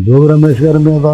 జోగి రమేష్ గారి మీద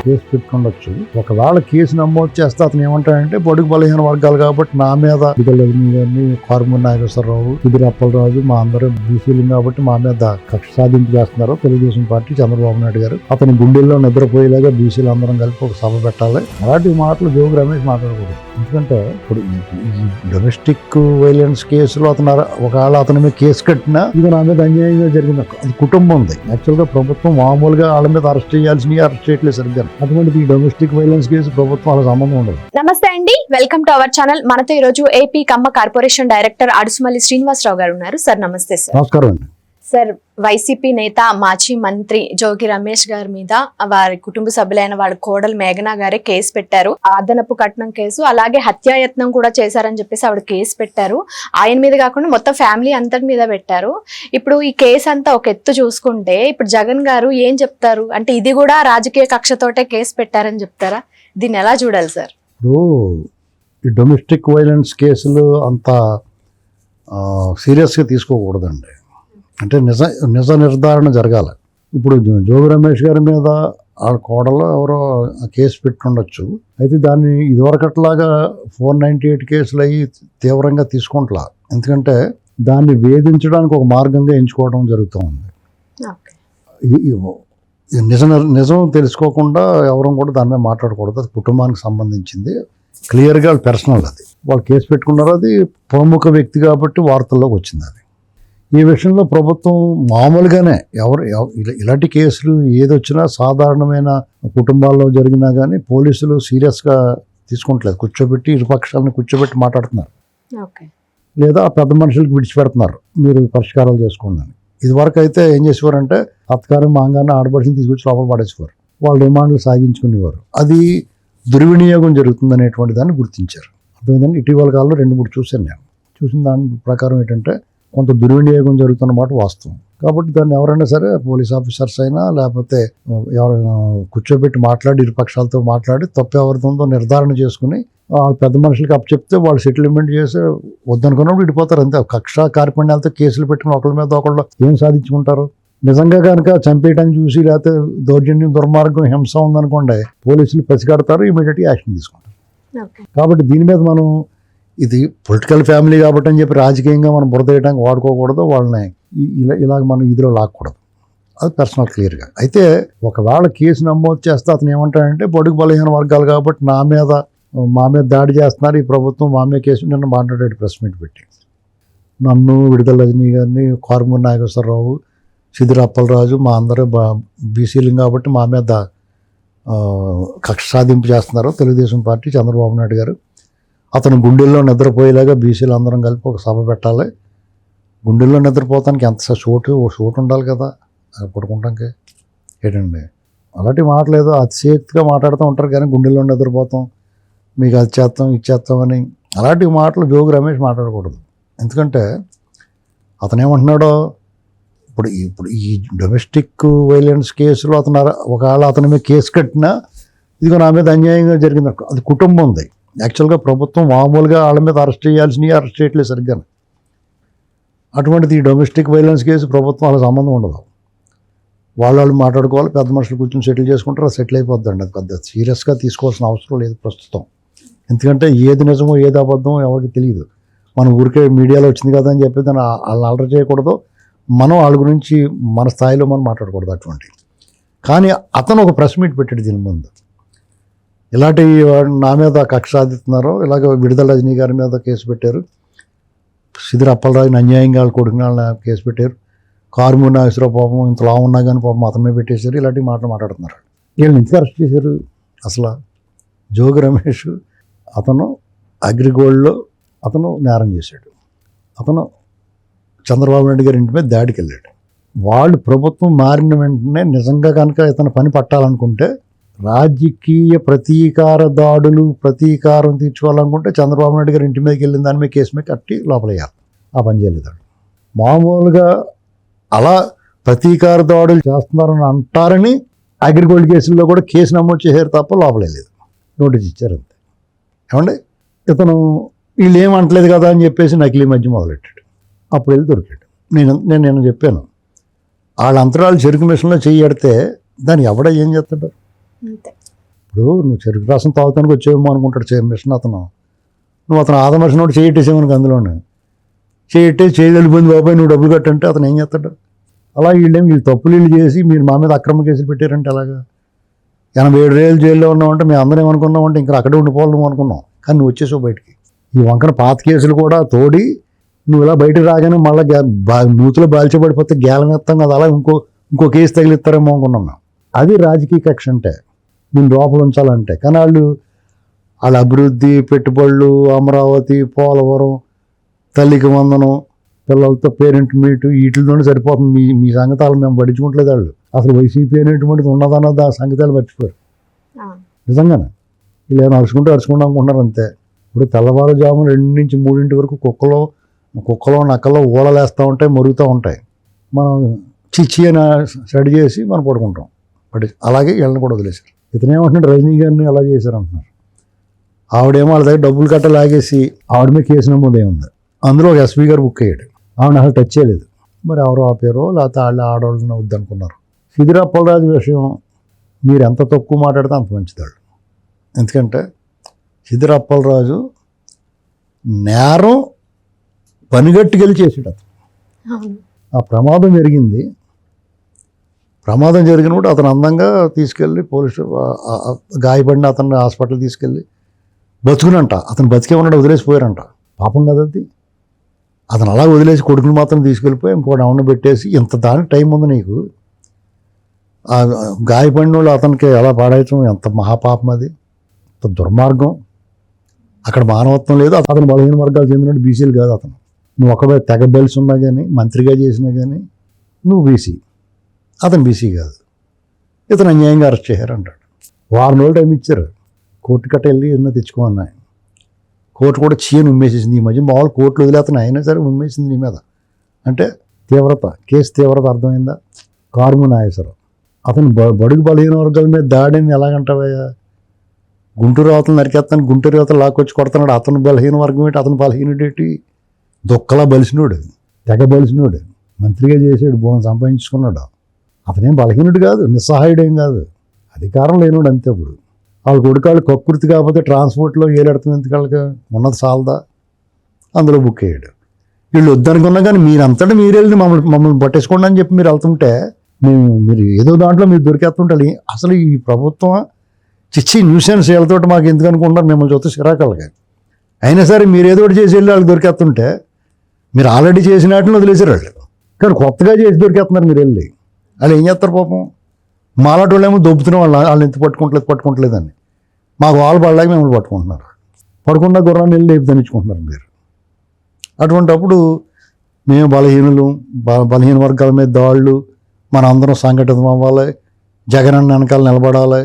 కేసు పెట్టుకుండొచ్చు. ఒకవేళ కేసు నమోదు చేస్తే అతను ఏమంటాడంటే బడుగు బలహీన వర్గాలు కాబట్టి నా మీద గారిని, కారుమూరి నాగేశ్వరరావు, కుదిరి అప్పలరాజు మా అందరూ బీసీలు కాబట్టి మా మీద కక్ష సాధింపు చేస్తున్నారు తెలుగుదేశం పార్టీ, చంద్రబాబు నాయుడు గారు. అతని గుండెల్లో నిద్రపోయేలాగా బీసీలు అందరం కలిపి ఒక సభ పెట్టాలి. అలాంటి మాటలు జోగి రమేష్ మాట్లాడకూడదు. ఎందుకంటే ఇప్పుడు ఈ డొమెస్టిక్ వైలెన్స్ కేసులో అతను ఒకవేళ అతని మీద కేసు కట్టినా ఇది నా మీద అన్యాయంగా జరిగింది. అది కుటుంబం ఉంది. యాక్చువల్గా ప్రభుత్వం మామూలుగా వాళ్ళ మీద అరెస్ట్ చేయాల్సినవి అరెస్ట్ చేయట్లేదు సరిగ్గా. అటువంటి ఈ డొమెస్టిక్ వైలెన్స్ కేసు ప్రభుత్వం వాళ్ళ సంబంధం ఉండదు. నమస్తే అండి, వెల్కమ్ టు అవర్ ఛానల్. మనతో ఈ రోజు ఏపీ కమ్మ కార్పొరేషన్ డైరెక్టర్ అడుసుమల్లి శ్రీనివాసరావు గారు ఉన్నారు. సార్ నమస్తే. సార్ నమస్కారం అండి. సార్, వైసీపీ నేత మాజీ మంత్రి జోగి రమేష్ గారి మీద వారి కుటుంబ సభ్యులైన వాళ్ళ కోడలు మేఘనా గారే కేసు పెట్టారు. అదనపు కట్నం కేసు, అలాగే హత్యాయత్నం కూడా చేశారని చెప్పేసి ఆవిడ కేసు పెట్టారు. ఆయన మీద కాకుండా మొత్తం ఫ్యామిలీ అంతటి మీద పెట్టారు. ఇప్పుడు ఈ కేసు అంతా ఒక ఎత్తు చూసుకుంటే ఇప్పుడు జగన్ గారు ఏం చెప్తారు అంటే ఇది కూడా రాజకీయ కక్షతోటే కేసు పెట్టారని చెప్తారా? దీన్ని ఎలా చూడాలి సార్? ఇప్పుడు ఈ డొమెస్టిక్ వైలెన్స్ కేసులు అంత సీరియస్గా తీసుకోకూడదండి. అంటే నిజ నిర్ధారణ జరగాలి. ఇప్పుడు జోగి రమేష్ గారి మీద ఆ కోడలో ఎవరో కేసు పెట్టుండొచ్చు. అయితే దాన్ని ఇదివరకట్లాగా 498 కేసులు అయ్యి తీవ్రంగా తీసుకుంటలా. ఎందుకంటే దాన్ని వేధించడానికి ఒక మార్గంగా ఎంచుకోవడం జరుగుతూ ఉంది. నిజం తెలుసుకోకుండా ఎవరు కూడా దాని మీద మాట్లాడకూడదు. అది కుటుంబానికి సంబంధించింది, క్లియర్గా పర్సనల్. అది వాళ్ళు కేసు పెట్టుకున్నారు. అది ప్రముఖ వ్యక్తి కాబట్టి వార్తల్లోకి వచ్చింది. అది ఈ విషయంలో ప్రభుత్వం మామూలుగానే ఇలాంటి కేసులు ఏదొచ్చినా సాధారణమైన కుటుంబాల్లో జరిగినా కానీ పోలీసులు సీరియస్గా తీసుకుంటలేదు. కూర్చోబెట్టి ఇరుపక్షాలను కూర్చోబెట్టి మాట్లాడుతున్నారు, లేదా పెద్ద మనుషులకు విడిచిపెడుతున్నారు, మీరు పరిష్కారాలు చేసుకోండి అని. ఇదివరకు అయితే ఏం చేసేవారంటే అత్తగారు మాంగానే ఆడబడిని తీసుకొచ్చి లోపల పడేసేవారు, వాళ్ళ డిమాండ్లు సాగించుకునేవారు. అది దుర్వినియోగం జరుగుతుందనేటువంటి దాన్ని గుర్తించారు. అర్థమైందండి. ఇటీవల కాలంలో 2-3 చూశాను నేను. చూసిన దాని ప్రకారం ఏంటంటే కొంత దుర్వినియోగం జరుగుతున్నమాట వాస్తవం. కాబట్టి దాన్ని ఎవరైనా సరే పోలీస్ ఆఫీసర్స్ అయినా లేకపోతే ఎవరైనా కూర్చోబెట్టి మాట్లాడి ఇరుపక్షాలతో మాట్లాడి తప్పు ఎవరితో నిర్ధారణ చేసుకుని పెద్ద మనుషులకి అప్పచెప్తే వాళ్ళు సెటిల్మెంట్ చేసి వద్దనుకున్నప్పుడు విడిపోతారు. అంతే. కక్ష కార్పణ్యాలతో కేసులు పెట్టుకుని ఒకళ్ళ మీద ఒకళ్ళు ఏం సాధించుకుంటారు? నిజంగా కనుక చంపేయటాన్ని చూసి లేకపోతే దౌర్జన్యం, దుర్మార్గం, హింస ఉందనుకోండి, పోలీసులు పసిగడతారు, ఇమీడియట్గా యాక్షన్ తీసుకుంటారు. కాబట్టి దీని మీద మనం ఇది పొలిటికల్ ఫ్యామిలీ కాబట్టి అని చెప్పి రాజకీయంగా మనం బురదేయడానికి వాడుకోకూడదు. వాళ్ళని ఇలాగ మనం ఇదిలో లాక్కూడదు. అది పర్సనల్ క్లియర్గా. అయితే ఒకవేళ కేసు నమోదు చేస్తే అతను ఏమంటాడంటే బడుగు బలహీన వర్గాలు కాబట్టి మా మీద దాడి చేస్తున్నారు ఈ ప్రభుత్వం, మా మీద కేసు. నిన్న మాట్లాడాడు ప్రెస్ మీట్ పెట్టి. నన్ను, విడుదల రజనీ గారిని, కారుమూరి నాగేశ్వరరావు, కుదిరి అప్పలరాజు మా అందరూ బీసీలు కాబట్టి మా మీద కక్ష సాధింపు చేస్తున్నారు తెలుగుదేశం పార్టీ, చంద్రబాబు నాయుడు గారు. అతను గుండెల్లో నిద్రపోయేలాగా బీసీలు అందరం కలిపి ఒక సభ పెట్టాలి. గుండెల్లో నిద్రపోతానికి ఎంత చోటు ఉండాలి కదా పడుకుంటానికి. ఏంటండి అలాంటి మాటలేదు, అతిశక్తిగా మాట్లాడుతూ ఉంటారు కానీ గుండెల్లో నిద్రపోతాం, మీకు అది చేస్తాం ఇది చేస్తామని అలాంటి మాటలు జోగి రమేష్ మాట్లాడకూడదు. ఎందుకంటే అతను ఏమంటున్నాడో ఇప్పుడు ఈ డొమెస్టిక్ వైలెన్స్ కేసులో ఒకవేళ అతని మీద కేసు కట్టినా ఇదిగో నా మీద అన్యాయంగా జరిగింది. అది కుటుంబం ఉంది. యాక్చువల్గా ప్రభుత్వం మామూలుగా వాళ్ళ మీద అరెస్ట్ చేయాల్సినవి అరెస్ట్ చేయట్లేదు సరిగ్గా. అటువంటిది ఈ డొమెస్టిక్ వైలెన్స్ కేసు ప్రభుత్వం వాళ్ళ సంబంధం ఉండదు. వాళ్ళు మాట్లాడుకోవాలి, పెద్ద మనుషులు కూర్చొని సెటిల్ చేసుకుంటారు, అది సెటిల్ అయిపోద్దండి. అది పెద్ద సీరియస్గా తీసుకోవాల్సిన అవసరం లేదు ప్రస్తుతం. ఎందుకంటే ఏది నిజమో ఏది అబద్ధమో ఎవరికి తెలియదు. మన ఊరికే మీడియాలో వచ్చింది కదా అని చెప్పి దాన్ని వాళ్ళని అలర్ చేయకూడదు. మనం వాళ్ళ గురించి మన స్థాయిలో మనం మాట్లాడకూడదు అటువంటి. కానీ అతను ఒక ప్రెస్ మీట్ పెట్టాడు దీని ముందు. ఇలాంటి నా మీద కక్ష సాధిస్తున్నారు, ఇలాగ విడుదల రజనీ గారి మీద కేసు పెట్టారు, కుదిరి అప్పలరాజుని అన్యాయంగా వాళ్ళ కొడుకుని కేసు పెట్టారు, కారుమూరి నాగేశ్వరరావు పాపం ఇంతలా ఉన్నా కానీ పాపం అతనే పెట్టేశారు, ఇలాంటి మాటలు మాట్లాడుతున్నారు. వీళ్ళని ఎందుకు అరెస్ట్ చేశారు? అసలు జోగి రమేష్ అతను అగ్రిగోల్డ్లో అతను నేరం చేశాడు. అతను చంద్రబాబు నాయుడు గారి ఇంటి మీద దాడికి వెళ్ళాడు. వాళ్ళు ప్రభుత్వం మారిన వెంటనే నిజంగా కనుక ఇతను పని పట్టాలనుకుంటే రాజకీయ ప్రతీకార దాడులు, ప్రతీకారం తీర్చుకోవాలనుకుంటే చంద్రబాబు నాయుడు గారి ఇంటి మీదకి వెళ్ళిన దాని మీద కేసు మీద కట్టి లోపలయ్యాలి. ఆ పని చేయలేదు. మామూలుగా అలా ప్రతీకార దాడులు చేస్తున్నారని అంటారని అగ్రిగోల్డ్ కేసుల్లో కూడా కేసు నమోదు చేశారు తప్ప లోపలేదు, నోటీస్ ఇచ్చారు అంతే. ఏమండి ఇతను వీళ్ళు ఏమంటలేదు కదా అని చెప్పేసి నకిలీ మధ్య మొదలెట్టాడు. అప్పుడు వెళ్ళి దొరికాడు. నేను చెప్పాను వాళ్ళ అంతరాలు చెరుకు మిషన్లో చెయ్యడితే దాన్ని ఎవడ ఏం చేస్తాడు? అంతే. ఇప్పుడు నువ్వు చెరుకు రసం తాగుతానికి వచ్చేమో అనుకుంటాడు మిషన్ అతను. నువ్వు అతను ఆదమర్శన ఒకటి చేయట్టేసేమనుకు అందులోనే చేయగలిపోయింది బాబాయ్ నువ్వు డబ్బులు కట్టంటే అతను ఏం చేస్తాడు? అలా వీళ్ళు తప్పులు చేసి మీరు మా మీద అక్రమ కేసులు పెట్టారంటే అలాగా 87 ఏళ్ళు జైల్లో ఉన్నామంటే మేము అందరం ఏమనుకున్నామంటే ఇంకా అక్కడే ఉండిపోవాలి నువ్వు అనుకున్నాం. కానీ నువ్వు వచ్చేసావు బయటికి. ఈ వంకన పాత కేసులు కూడా తోడి నువ్వు ఇలా బయటకు రాగానే మళ్ళీ నూతులో బాల్చబడిపోతే గేలం ఎత్తాం కదా, అలా ఇంకో కేసు తగిలిస్తారేమో అనుకున్నాం మేము. అది రాజకీయ కక్ష అంటే, నేను లోపల ఉంచాలంటే. కానీ వాళ్ళ అభివృద్ధి, పెట్టుబడులు, అమరావతి, పోలవరం, తల్లికి వందనం, పిల్లలతో పేరెంట్ మీటు వీటితోనే సరిపోతుంది. మీ సంగతాలు మేము పట్టించుకోవట్లేదు. వాళ్ళు అసలు వైసీపీ అనేటువంటిది ఉన్నదన్నది ఆ సంగతాలు మర్చిపోయారు. నిజంగానే వీళ్ళు ఏమైనా అరుచుకుంటూ అనుకుంటున్నారు అంతే. ఇప్పుడు తెల్లవారుజాము 2 నుంచి 3 వరకు కుక్కలో నక్కలో ఊళలేస్తూ ఉంటాయి, మరుగుతూ ఉంటాయి. మనం చిచ్చి అని స్టడీ చేసి మనం పడుకుంటాం. అలాగే వీళ్ళని కూడా వదిలేశారు. ఇతనేమంటున్నాడు, రజనీ గారిని అలా చేశారంటున్నారు. ఆవిడేమో వాళ్ళ దగ్గర డబ్బులు కట్ట లాగేసి ఆవిడ మీద కేసు నమోదే ఉంది. అందులో ఒక ఎస్పీ గారు బుక్ అయ్యాడు. ఆవిడ అసలు టచ్ చేయలేదు. మరి ఎవరో ఆపారో లేకపోతే వాళ్ళు ఆడవాళ్ళని వద్దనుకున్నారు. సిద్దిరాపల్లరాజు విషయం మీరు ఎంత తక్కువ మాట్లాడితే అంత మంచిదాళ్ళు. ఎందుకంటే సిద్దిరాపల్లరాజు నేరం పనిగట్టుకెళ్ళి చేసాడు. అతను ఆ ప్రమాదం జరిగినప్పుడు అతను అందంగా తీసుకెళ్ళి పోలీసు గాయపడిన అతన్ని హాస్పిటల్ తీసుకెళ్ళి బతుకునంట. అతను బతికే ఉన్నాడు, వదిలేసిపోయారంట. పాపం కదా అది. అతను అలా వదిలేసి కొడుకుని మాత్రం తీసుకెళ్ళిపోయి ఇంకోటి అవును పెట్టేసి ఇంత దానికి టైం ఉంది నీకు. ఆ గాయపడిన వాళ్ళు అతనికి ఎలా పాడేయటం ఎంత మహాపాపం అది, ఎంత దుర్మార్గం. అక్కడ మానవత్వం లేదు. అతను బలహీన వర్గాలు చెందినట్టు బీసీలు కాదు. నువ్వు ఒకవేళ తెగ బెల్స్ ఉన్నా కానీ మంత్రిగా చేసినా కానీ నువ్వు బీసీ, అతను బీసీ కాదు. ఇతను అన్యాయంగా అరెస్ట్ చేశారంటాడు. 6 రోజులు టైం ఇచ్చారు. కోర్టు కట్ట వెళ్ళి ఎన్నో తెచ్చుకోమన్నాయి. కోర్టు కూడా చీయని ఉమ్మేసేసింది. ఈ మధ్య మామూలు కోర్టులు వదిలేతను అయినా సరే ఉమ్మేసింది నీ మీద. అంటే కేసు తీవ్రత అర్థమైందా? కార్ము నాగేశ్వరరావు అతను బడుగు బలహీన వర్గాల మీద దాడిని ఎలాగంటావయ్యా? గుంటూరు అవతలు నరికేస్తాను, గుంటూరు అవతలు లాక్కొచ్చి కొడుతున్నాడు. అతను బలహీన వర్గం ఏంటి? అతను బలహీనుడేటి? దొక్కలా బలిసినోడు, తెగ బలిసినోడు, మంత్రిగా చేసాడు, బోనం సంపాదించుకున్నాడు. అతనేం బలహీనుడు కాదు, నిస్సహాయుడేం కాదు, అధికారం లేనివాడు అంతే. ఇప్పుడు వాళ్ళ కొడుకాళ్ళు కక్కుర్తి కాకపోతే ట్రాన్స్పోర్ట్లో ఏలెడతాం ఎందుకు? ఉన్నది చాలదా? అందులో బుక్ అయ్యాడు. వీళ్ళు వద్దనుకున్నా కానీ మీరంతటా మీరు వెళ్ళి మమ్మల్ని పట్టేసుకోండి అని చెప్పి మీరు వెళ్తుంటే మీరు ఏదో దాంట్లో మీరు దొరికేస్తుంటారు. అసలు ఈ ప్రభుత్వం చిచ్చి న్యూసెన్స్ వీళ్ళతోటి మాకు ఎందుకు అనుకుంటున్నారు? మిమ్మల్ని చూస్తే చిరాకలగా. అయినా సరే మీరు ఏదో ఒకటి చేసి వెళ్ళి వాళ్ళకి దొరికేస్తుంటే మీరు ఆల్రెడీ చేసిన వాటిని వదిలేసారు వాళ్ళు. కానీ కొత్తగా చేసి దొరికేస్తున్నారు మీరు వెళ్ళి. వాళ్ళు ఏం చేస్తారు పాపం? మాలాంటి వాళ్ళు ఏమో దొబ్బుతున్న వాళ్ళు ఎంత పట్టుకుంటలేదని మాకు వాళ్ళు పడలేక మిమ్మల్ని పట్టుకుంటున్నారు. పడకుండా గుర్రాన్ని వెళ్ళి లేపి దంచుకుంటున్నారు మీరు. అటువంటిప్పుడు మేము బలహీన వర్గాల మీద దాళ్ళు, మన అందరం సంఘటితం అవ్వాలి, జగనన్న వెనకాల నిలబడాలి,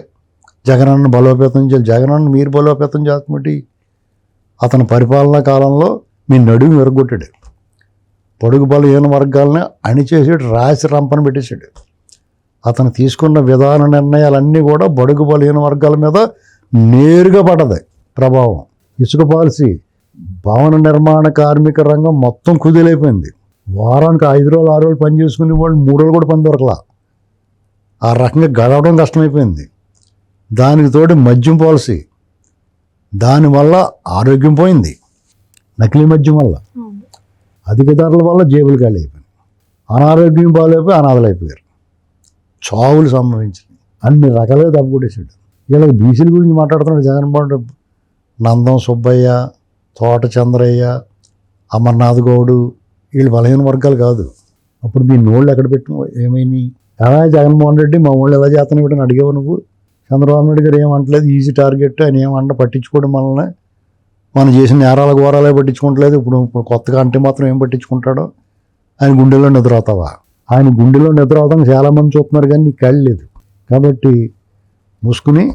జగనన్న బలోపేతం చేయాలి. జగనన్న మీరు బలోపేతం చేస్తున్నట్టు అతని పరిపాలనా కాలంలో మీ నడుము విరగొట్టాడు. పొడుగు బలహీన వర్గాలని అణిచేసాడు, రాసి రంపన పెట్టేశాడు. అతను తీసుకున్న విధాన నిర్ణయాలన్నీ కూడా బడుగు బలహీన వర్గాల మీద నేరుగా పడ్డది ప్రభావం. ఇసుక పాలసీ, భవన నిర్మాణ కార్మిక రంగం మొత్తం కుదిలైపోయింది. వారానికి 5 రోజులు 6 రోజులు పని చేసుకునే వాళ్ళు 3 రోజులు కూడా పని దొరకలా. ఆ రకంగా గడవడం కష్టమైపోయింది. దానికి తోడు మద్యం పాలసీ, దానివల్ల ఆరోగ్యం పోయింది. నకిలీ మద్యం వల్ల, అధిక ధరల వల్ల జేబులు ఖాళీ అయిపోయింది. అనారోగ్యం బాగాలైపోయి అనాథలైపోయారు. చావులు సంభవించింది. అన్ని రకాలుగా దెబ్బకొట్టేశాడు. వీళ్ళకి బీసీల గురించి మాట్లాడుతున్నాడు జగన్మోహన్ రెడ్డి. నందం సుబ్బయ్య, తోట చంద్రయ్య, అమర్నాథ్ గౌడు వీళ్ళు బలహీన వర్గాలు కాదు. అప్పుడు మీ నోళ్ళు ఎక్కడ పెట్టు ఏమైనాయి? ఎలా జగన్మోహన్ రెడ్డి మా ఊళ్ళు ఎలా చేతను పెట్టని అడిగావు నువ్వు? చంద్రబాబు నాయుడు గారు ఏమంటలేదు, ఈజీ టార్గెట్ అని ఏమంట పట్టించుకోవడం వలన మనం చేసిన నేరాల ఘోరాలే పట్టించుకోవట్లేదు. ఇప్పుడు కొత్తగా అంటే మాత్రం ఏం పట్టించుకుంటాడో? ఆయన గుండెల్లో నిద్రవుతావా? ఆయన గుండెలో నిద్రవుతాను చాలామంది చూస్తున్నారు కానీ నీకు కళ్ళు లేదు. కాబట్టి మూసుకుని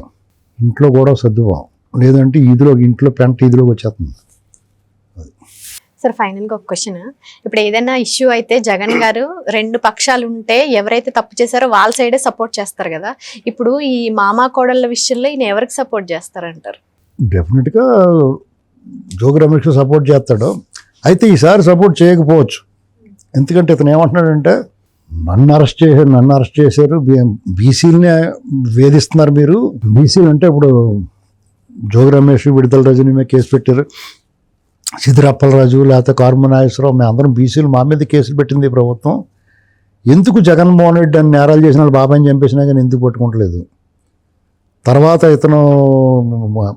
ఇంట్లో కూడా సర్దువాం, లేదంటే ఇంట్లో పెంట ఈదిలోకి వచ్చేస్తుంది. సార్ ఫైనల్గా ఒక క్వశ్చన్. ఇప్పుడు ఏదైనా ఇష్యూ అయితే జగన్ గారు 2 పక్షాలు ఉంటే ఎవరైతే తప్పు చేశారో వాళ్ళ సైడే సపోర్ట్ చేస్తారు కదా. ఇప్పుడు ఈ మామా కోడళ్ళ విషయంలో ఈయన ఎవరికి సపోర్ట్ చేస్తారంటారు? డెఫినెట్గా జోగి రమేష్ సపోర్ట్ చేస్తాడు. అయితే ఈసారి సపోర్ట్ చేయకపోవచ్చు. ఎందుకంటే ఇతను ఏమంటున్నాడంటే నన్ను అరెస్ట్ చేశారు బీసీలని వేధిస్తున్నారు మీరు. బీసీలు అంటే ఇప్పుడు జోగి రమేష్, విడుదల రజనీ మీద కేసు పెట్టారు, సిద్ధిరప్పలరాజు లేకపోతే కార్మ నాగేశ్వరరావు, మేము అందరం బీసీలు, మా మీద కేసులు పెట్టింది ఈ ప్రభుత్వం. ఎందుకు జగన్మోహన్ రెడ్డి అని నేరాలు చేసిన వాళ్ళు బాబాయిని చంపేసినా కానీ ఎందుకు పట్టుకుంటలేదు? తర్వాత ఇతను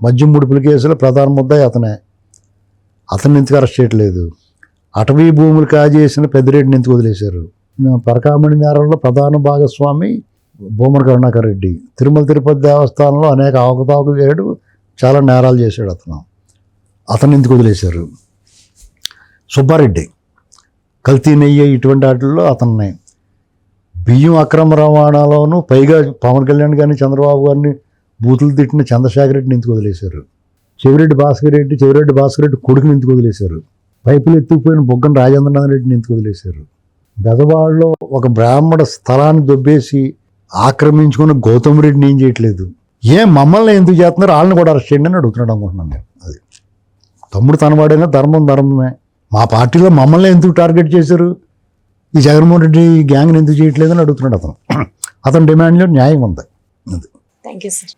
మద్యం ముడుపుల కేసులో ప్రధాన ముద్దాయి అతన్ని ఎందుకు అరెస్ట్ చేయట్లేదు? అటవీ భూములు కాజేసిన పెద్దిరెడ్డిని ఎందుకు వదిలేశారు? పరకామణి నేరంలో ప్రధాన భాగస్వామి భూమన కరుణాకర్ రెడ్డి. తిరుమల తిరుపతి దేవస్థానంలో అనేక అవకతవకలు చేయడు, చాలా నేరాలు చేశాడు అతను ఎందుకు వదిలేశారు? సుబ్బారెడ్డి కల్తీ నెయ్యి ఇటువంటి వాటిల్లో అతన్ని, బియ్యం అక్రమ రవాణాలోనూ పైగా పవన్ కళ్యాణ్ గారిని చంద్రబాబు గారిని బూతులు తిట్టిన చంద్రశేఖర్ రెడ్డిని ఎందుకు వదిలేశారు? చెవిరెడ్డి భాస్కర్ రెడ్డి కొడుకుని ఎందుకు వదిలేశారు? పైపులు ఎత్తుకుపోయిన బొగ్గన రాజేంద్రనాథ్ రెడ్డిని ఎందుకు వదిలేశారు? బెదవాడలో ఒక బ్రాహ్మణ స్థలాన్ని దొబ్బేసి ఆక్రమించుకున్న గౌతమ్ రెడ్డిని ఏం చేయట్లేదు? మమ్మల్ని ఎందుకు చేస్తున్నారు? వాళ్ళని కూడా అరెస్ట్ చేయండి అని అడుగుతున్నాడు అనుకుంటున్నాను నేను. అది తమ్ముడు తనవాడైనా ధర్మమే. మా పార్టీలో మమ్మల్ని ఎందుకు టార్గెట్ చేశారు? ఈ జగన్మోహన్ రెడ్డి గ్యాంగ్ని ఎందుకు చేయట్లేదని అడుగుతున్నాడు అతను డిమాండ్లో న్యాయం ఉంది. అది థ్యాంక్ యూ సార్.